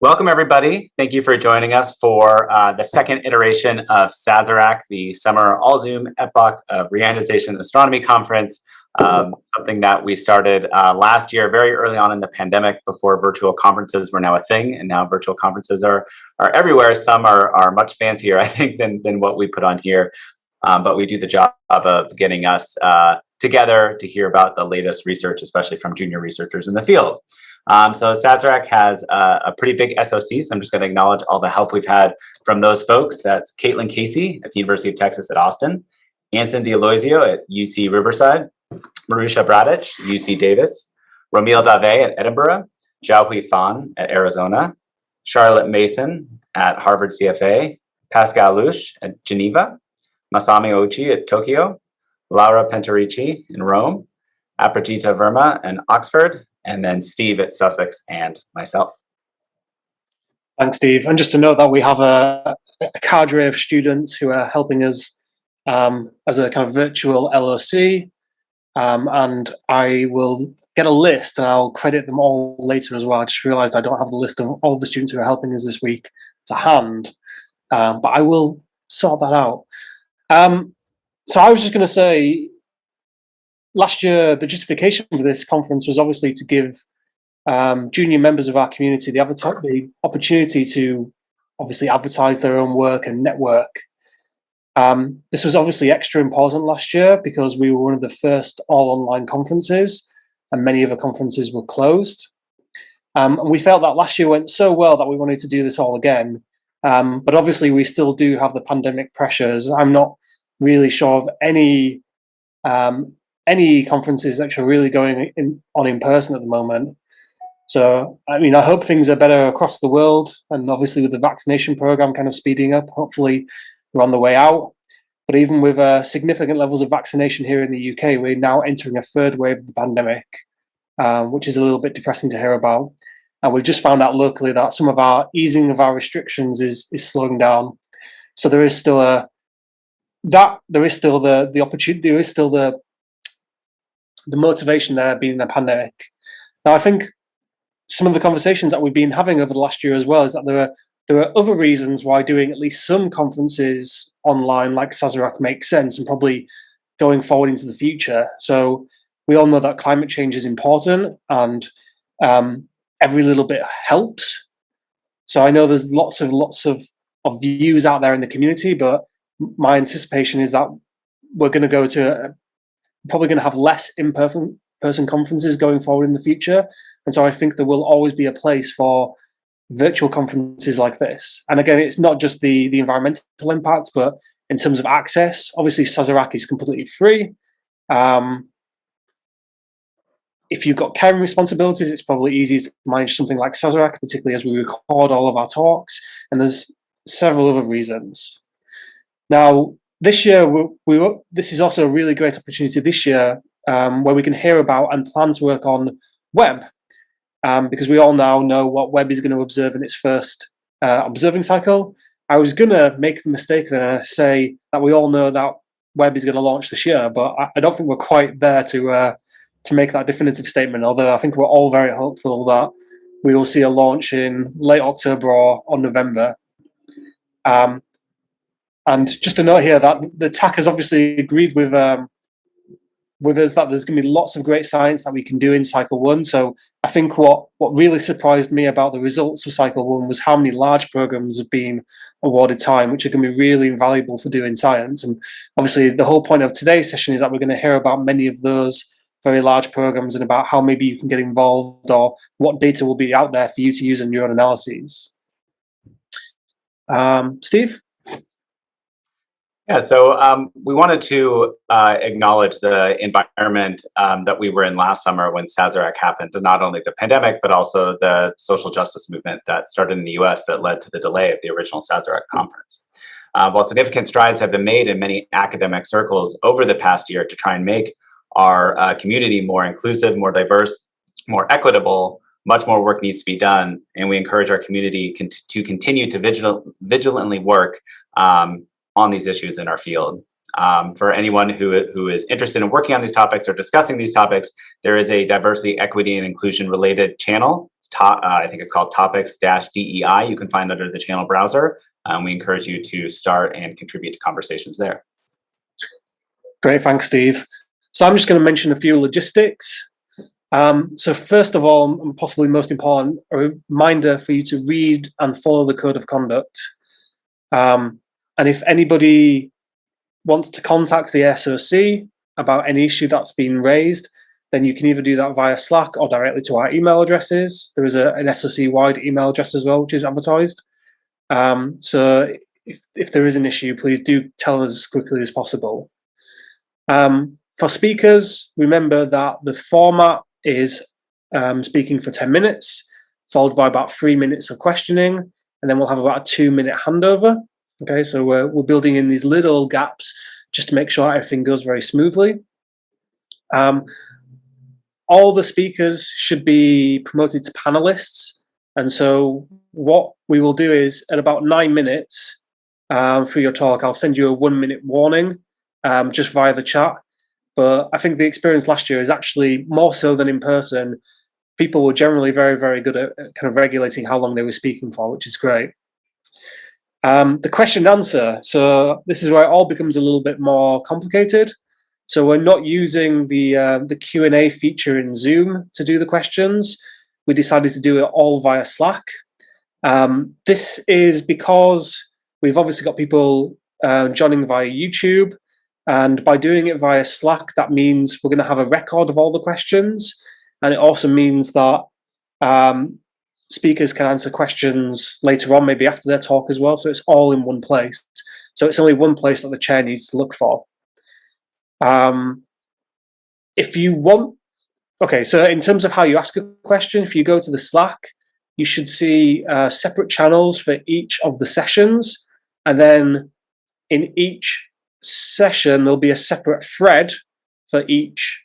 Welcome, everybody. Thank you for joining us for the second iteration of SAZERAC, the Summer All-Zoom Epoch of Reionization Astronomy Conference, something that we started last year, very early on in the pandemic, before virtual conferences were now a thing, and now virtual conferences are everywhere. Some are much fancier, I think, than what we put on here, but we do the job of getting us together to hear about the latest research, especially from junior researchers in the field. So SAZERAC has a pretty big SOC, so I'm just going to acknowledge all the help we've had from those folks. That's Caitlin Casey at the University of Texas at Austin, Anson D'Aloisio at UC Riverside, Marusha Bradich, UC Davis, Romil Dave at Edinburgh, Xiaohui Fan at Arizona, Charlotte Mason at Harvard CFA, Pascal Luche at Geneva, Masami Ochi at Tokyo, Laura Penterici in Rome, Aprajita Verma in Oxford, and then Steve at Sussex and myself. Thanks, Steve. And just to note that we have a cadre of students who are helping us as a kind of virtual LOC, and I will get a list and I'll credit them all later as well. I just realized I don't have the list of all the students who are helping us this week to hand, but I will sort that out. So I was just going to say, last year, the justification for this conference was obviously to give junior members of our community the opportunity to obviously advertise their own work and network. This was obviously extra important last year because we were one of the first all-online conferences and many other conferences were closed. And we felt that last year went so well that we wanted to do this all again. But obviously, we still do have the pandemic pressures. I'm not really sure of any conferences that are really going on in person at the moment. So, I mean, I hope things are better across the world. And obviously with the vaccination program kind of speeding up, hopefully we're on the way out. But even with significant levels of vaccination here in the UK, we're now entering a third wave of the pandemic, which is a little bit depressing to hear about. And we've just found out locally that some of our easing of our restrictions is slowing down. So there is still the opportunity, there is still the motivation there being a pandemic. Now, I think some of the conversations that we've been having over the last year as well is that there are other reasons why doing at least some conferences online like SAZERAC makes sense and probably going forward into the future. So we all know that climate change is important and every little bit helps. So I know there's lots of views out there in the community, but my anticipation is that we're going to go to probably going to have less in-person conferences going forward in the future. And so I think there will always be a place for virtual conferences like this. And again, it's not just the environmental impacts, but in terms of access, obviously SAZERAC is completely free. If you've got caring responsibilities, it's probably easier to manage something like SAZERAC, particularly as we record all of our talks. And there's several other reasons. Now, this year, this is also a really great opportunity this year where we can hear about and plan to work on Webb, because we all now know what Webb is going to observe in its first observing cycle. I was going to make the mistake and say that we all know that Webb is going to launch this year, but I don't think we're quite there to make that definitive statement, although I think we're all very hopeful that we will see a launch in late October or November. And just a note here that the TAC has obviously agreed with us that there's going to be lots of great science that we can do in Cycle 1. So I think what really surprised me about the results of Cycle 1 was how many large programs have been awarded time, which are going to be really invaluable for doing science. And obviously the whole point of today's session is that we're going to hear about many of those very large programs and about how maybe you can get involved or what data will be out there for you to use in your own analyses. Steve? Yeah, so we wanted to acknowledge the environment that we were in last summer when SAZERAC happened, and not only the pandemic, but also the social justice movement that started in the US that led to the delay of the original SAZERAC conference. While significant strides have been made in many academic circles over the past year to try and make our community more inclusive, more diverse, more equitable, much more work needs to be done, and we encourage our community to continue to vigilantly work on these issues in our field. For anyone who is interested in working on these topics or discussing these topics, there is a diversity, equity, and inclusion related channel. It's I think it's called topics-DEI. You can find under the channel browser. We encourage you to start and contribute to conversations there. Great, thanks, Steve. So I'm just going to mention a few logistics. So first of all, and possibly most important, a reminder for you to read and follow the code of conduct. And if anybody wants to contact the SOC about any issue that's been raised, then you can either do that via Slack or directly to our email addresses. There is an SOC-wide email address as well, which is advertised. So if there is an issue, please do tell us as quickly as possible. For speakers, remember that the format is speaking for 10 minutes, followed by about 3 minutes of questioning, and then we'll have about a 2-minute handover. Okay, so we're building in these little gaps just to make sure everything goes very smoothly. All the speakers should be promoted to panelists, and so what we will do is at about 9 minutes for your talk, I'll send you a 1-minute warning just via the chat. But I think the experience last year is actually more so than in person. People were generally very, very good at kind of regulating how long they were speaking for, which is great. The question and answer. So this is where it all becomes a little bit more complicated. So we're not using the Q&A feature in Zoom to do the questions. We decided to do it all via Slack. This is because we've obviously got people joining via YouTube. And by doing it via Slack, that means we're going to have a record of all the questions. And it also means that speakers can answer questions later on, maybe after their talk as well. So it's all in one place. So it's only one place that the chair needs to look for. If you want, okay, so in terms of how you ask a question, if you go to the Slack, you should see separate channels for each of the sessions. And then in each session, there'll be a separate thread for each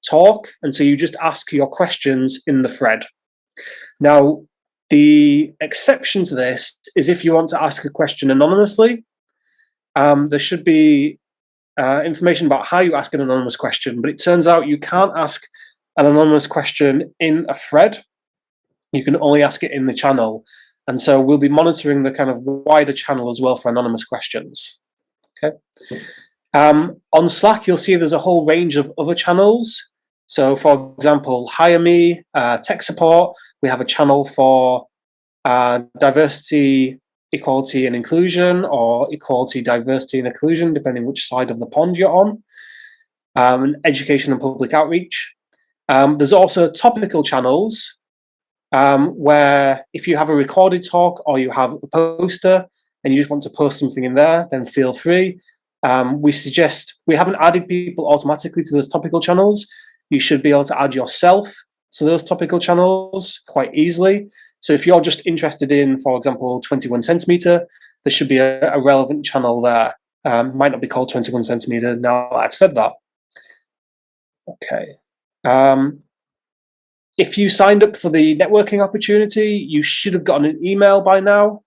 talk. And so you just ask your questions in the thread. Now, the exception to this is if you want to ask a question anonymously. There should be information about how you ask an anonymous question, but it turns out you can't ask an anonymous question in a thread. You can only ask it in the channel. And so we'll be monitoring the kind of wider channel as well for anonymous questions. Okay. On Slack, you'll see there's a whole range of other channels. So for example, Hire Me, tech support, we have a channel for diversity, equality and inclusion, or equality, diversity and inclusion, depending which side of the pond you're on, education and public outreach. There's also topical channels where if you have a recorded talk or you have a poster and you just want to post something in there, then feel free. We haven't added people automatically to those topical channels. You should be able to add yourself to those topical channels quite easily. So if you're just interested in, for example, 21 centimeter, there should be a relevant channel there. Might not be called 21 centimeter now that I've said that. Okay. If you signed up for the networking opportunity, you should have gotten an email by now.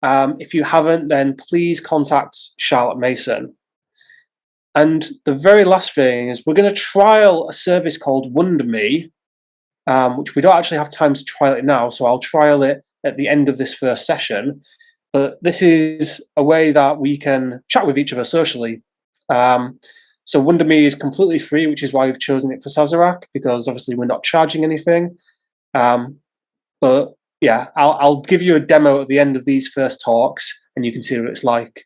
If you haven't, then please contact Charlotte Mason. And the very last thing is we're going to trial a service called WonderMe, which we don't actually have time to trial it now, so I'll trial it at the end of this first session. But this is a way that we can chat with each other socially. So WonderMe is completely free, which is why we've chosen it for SAZERAC, because obviously we're not charging anything. But yeah, I'll give you a demo at the end of these first talks, and you can see what it's like.